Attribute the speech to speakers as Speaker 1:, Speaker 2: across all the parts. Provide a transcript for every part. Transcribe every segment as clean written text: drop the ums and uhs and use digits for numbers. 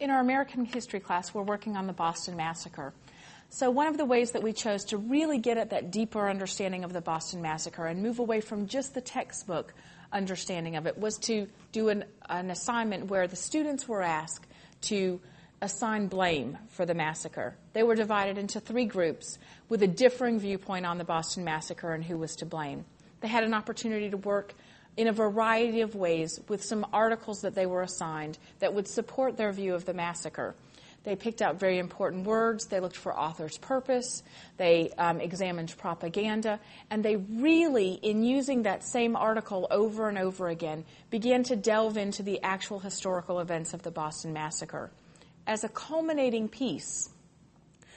Speaker 1: In our American history class, we're working on the Boston Massacre. So one of the ways that we chose to really get at that deeper understanding of the Boston Massacre and move away from just the textbook understanding of it was to do an assignment where the students were asked to assign blame for the massacre. They were divided into 3 groups with a differing viewpoint on the Boston Massacre and who was to blame. They had an opportunity to work in a variety of ways with some articles that they were assigned that would support their view of the massacre. They picked out very important words. They looked for author's purpose. They examined propaganda. And they really, in using that same article over and over again, began to delve into the actual historical events of the Boston Massacre. As a culminating piece,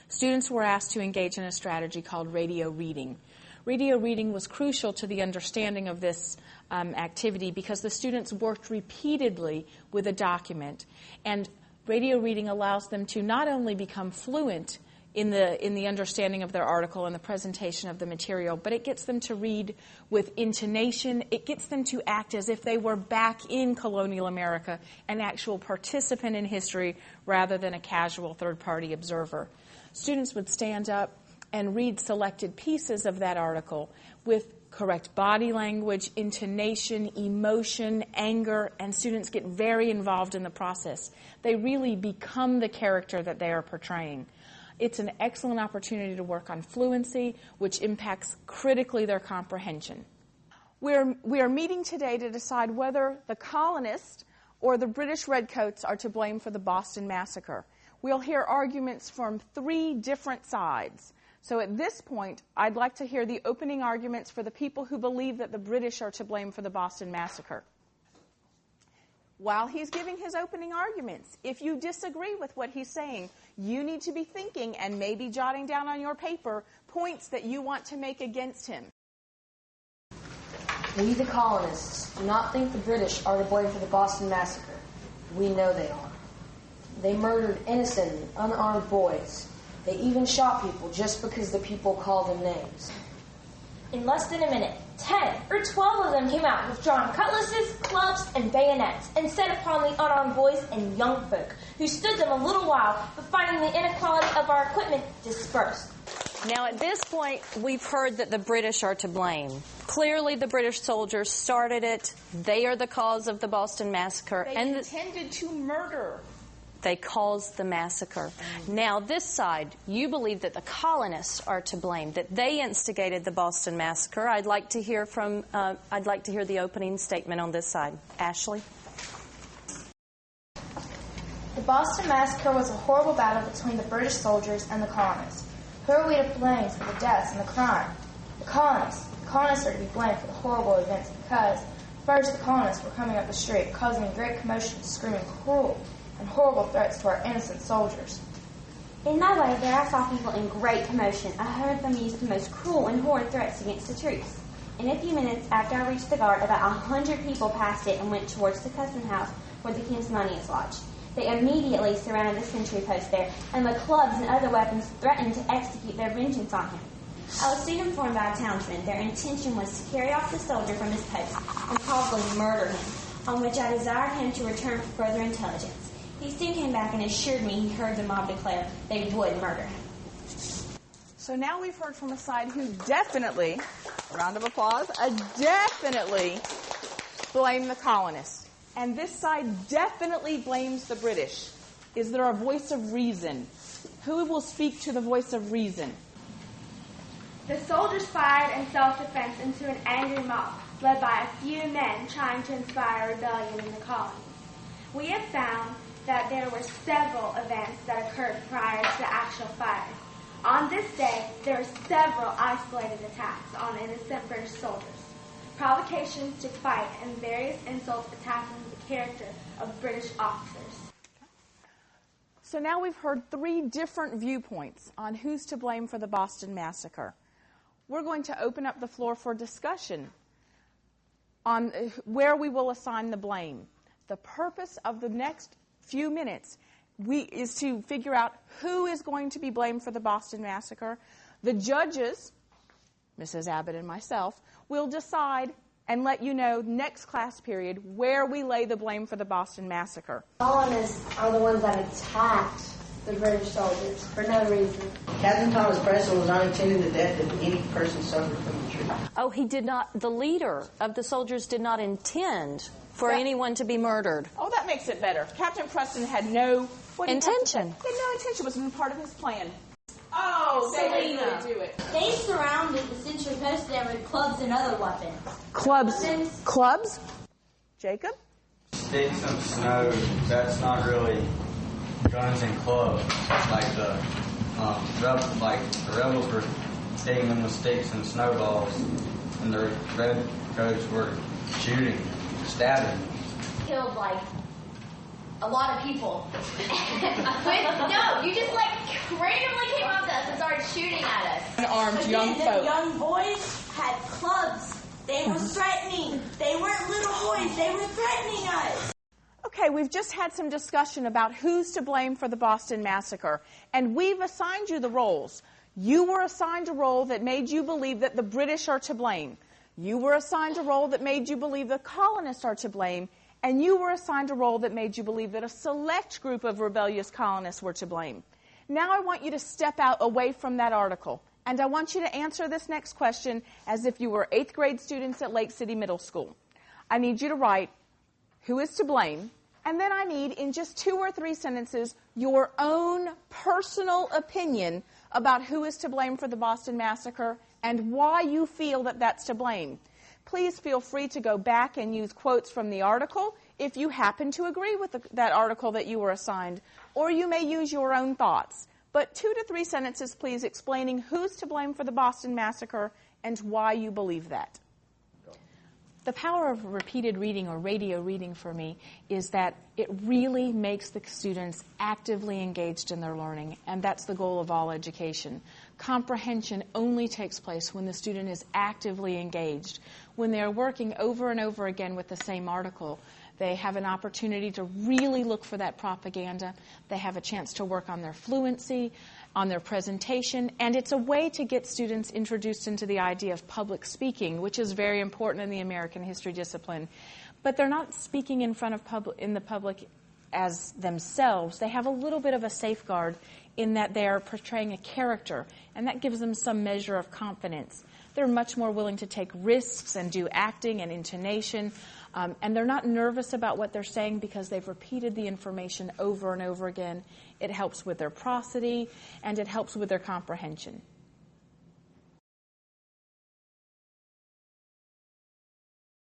Speaker 1: students were asked to engage in a strategy called radio reading. Radio reading was crucial to the understanding of this activity because the students worked repeatedly with a document. And radio reading allows them to not only become fluent in the understanding of their article and the presentation of the material, but it gets them to read with intonation. It gets them to act as if they were back in colonial America, an actual participant in history rather than a casual third-party observer. Students would stand up and read selected pieces of that article with correct body language, intonation, emotion, anger, and students get very involved in the process. They really become the character that they are portraying. It's an excellent opportunity to work on fluency, which impacts critically their comprehension. We are meeting today to decide whether the colonists or the British Redcoats are to blame for the Boston Massacre. We'll hear arguments from 3 different sides. So at this point, I'd like to hear the opening arguments for the people who believe that the British are to blame for the Boston Massacre. While he's giving his opening arguments, if you disagree with what he's saying, you need to be thinking and maybe jotting down on your paper points that you want to make against him.
Speaker 2: We, the colonists, do not think the British are to blame for the Boston Massacre. We know they are. They murdered innocent and unarmed boys. They even shot people just because the people called them names.
Speaker 3: In less than a minute, 10 or 12 of them came out with drawn cutlasses, clubs, and bayonets and set upon the unarmed boys and young folk, who stood them a little while, but finding the inequality of our equipment, dispersed.
Speaker 4: Now, at this point, we've heard that the British are to blame. Clearly, the British soldiers started it. They are the cause of the Boston Massacre.
Speaker 1: They intended to murder.
Speaker 4: They caused the massacre. Now, this side, you believe that the colonists are to blame, that they instigated the Boston Massacre. I'd like to hear the opening statement on this side. Ashley?
Speaker 5: The Boston Massacre was a horrible battle between the British soldiers and the colonists. Who are we to blame for the deaths and the crime? The colonists. The colonists are to be blamed for the horrible events because, first, the colonists were coming up the street, causing a great commotion, screaming cruel and horrible threats to our innocent soldiers.
Speaker 3: In my way there, I saw people in great commotion. I heard them use the most cruel and horrid threats against the troops. In a few minutes after I reached the guard, about 100 people passed it and went towards the custom house where the king's money is lodged. They immediately surrounded the sentry post there, and with clubs and other weapons threatened to execute their vengeance on him. I was soon informed by a townsman their intention was to carry off the soldier from his post and probably murder him, on which I desired him to return for further intelligence. He soon came back and assured me he heard the mob declare they would murder him.
Speaker 1: So now we've heard from a side who definitely, round of applause, definitely blame the colonists. And this side definitely blames the British. Is there a voice of reason? Who will speak to the voice of reason?
Speaker 6: The soldiers fired in self-defense into an angry mob, led by a few men trying to inspire rebellion in the colony. We have found that there were several events that occurred prior to the actual firing. On this day, there were several isolated attacks on innocent British soldiers, provocations to fight, and various insults attacking the character of British officers.
Speaker 1: So now we've heard 3 different viewpoints on who's to blame for the Boston Massacre. We're going to open up the floor for discussion on where we will assign the blame. The purpose of the next few minutes is to figure out who is going to be blamed for the Boston Massacre. The judges, Mrs. Abbott and myself, will decide and let you know next class period where we lay the blame for the Boston Massacre.
Speaker 2: Colonists are the ones that attacked the British soldiers for no reason.
Speaker 7: Captain Thomas Preston was not intending the death of any person suffered from the truth.
Speaker 4: Oh, he did not, the leader of the soldiers did not intend for anyone to be murdered.
Speaker 1: Oh, that makes it better. Captain Preston had no
Speaker 4: intention.
Speaker 1: He had no intention. It wasn't part of his plan. Oh,
Speaker 3: Selena.
Speaker 1: do it.
Speaker 3: They surrounded the Central Coast there with clubs and other weapons.
Speaker 1: Clubs? Clubs? Jacob?
Speaker 8: Sticks and snow, that's not really guns and clubs. Like the rebels were hitting them with sticks and snowballs, and the redcoats were shooting, stabbing.
Speaker 3: Killed like a lot of people. No, you just randomly came up to us and started shooting at us.
Speaker 1: Unarmed young
Speaker 3: the
Speaker 1: folk.
Speaker 3: young boys had clubs. They were threatening. They weren't little boys. They were threatening us.
Speaker 1: Okay, we've just had some discussion about who's to blame for the Boston Massacre, and we've assigned you the roles. You were assigned a role that made you believe that the British are to blame. You were assigned a role that made you believe the colonists are to blame, and you were assigned a role that made you believe that a select group of rebellious colonists were to blame. Now I want you to step out away from that article, and I want you to answer this next question as if you were 8th grade students at Lake City Middle School. I need you to write, who is to blame? And then I need, in just 2 or 3 sentences, your own personal opinion about who is to blame for the Boston Massacre and why you feel that that's to blame. Please feel free to go back and use quotes from the article if you happen to agree with that article that you were assigned, or you may use your own thoughts. But 2 to 3 sentences, please, explaining who's to blame for the Boston Massacre and why you believe that. The power of repeated reading or radio reading for me is that it really makes the students actively engaged in their learning, and that's the goal of all education. Comprehension only takes place when the student is actively engaged. When they're working over and over again with the same article, they have an opportunity to really look for that propaganda. They have a chance to work on their fluency, on their presentation, and it's a way to get students introduced into the idea of public speaking, which is very important in the American history discipline. But they're not speaking in front of the public as themselves. They have a little bit of a safeguard in that they are portraying a character, and that gives them some measure of confidence. They're much more willing to take risks and do acting and intonation, and they're not nervous about what they're saying because they've repeated the information over and over again. It helps with their prosody, and it helps with their comprehension.